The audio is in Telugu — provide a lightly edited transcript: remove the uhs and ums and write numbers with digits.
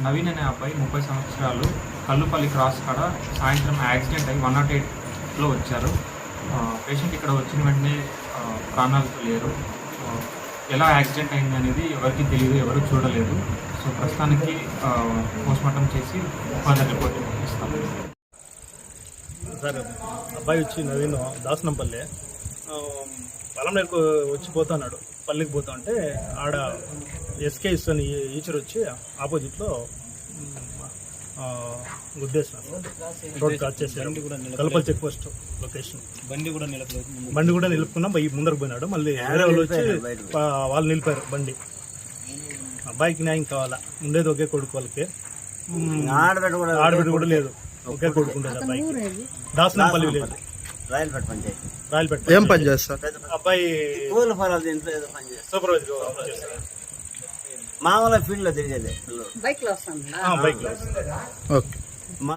నవీన్ అనే అబ్బాయి 30 సంవత్సరాలు కల్లుపల్లి క్రాస్ కాడ సాయంత్రం యాక్సిడెంట్ అయ్యి 108లో వచ్చారు. పేషెంట్ ఇక్కడ వచ్చిన వెంటనే ప్రాణాలతో లేరు. ఎలా యాక్సిడెంట్ అయింది అనేది ఎవరికి తెలియదు, ఎవరు చూడలేదు. సో ప్రస్తుతానికి పోస్ట్మార్టం చేసి ఫర్దర్ రిపోర్ట్ పంపిస్తాం. సార్ అబ్బాయి వచ్చి నవీన్ దాసనంపల్లి పొలం దగ్గరకు వచ్చి పోతున్నాడు. పల్లికి పోతా అంటే ఆడ ఎస్కేఎస్ అని ఈచర్ వచ్చి ఆపోజిట్లో గుద్దేసినారు. రోడ్ క్రాస్ చేశారు. కల్పల్ చెక్ పోస్ట్ లొకేషన్. బండి కూడా నిలుపుకున్నాం. ముందరకు పోయినాడు. మళ్ళీ వేరే వాళ్ళు వచ్చి వాళ్ళు నిలిపారు బండి. అబ్బాయికి న్యాయం కావాలా. ఉండేది ఒకే కొడుకు వాళ్ళకి. ఆడబిడ్డ కూడా లేదు. ఒకే కొడుకుండేది అబ్బాయికి. దాసనంపల్లి విలేజ్, రాయలపేట. ఏం పని చేస్తారు అబ్బాయి? సూపర్వైజర్. మామూలుగా ఫీల్డ్ లో తిరిగేది బైక్ లో. ఓకే.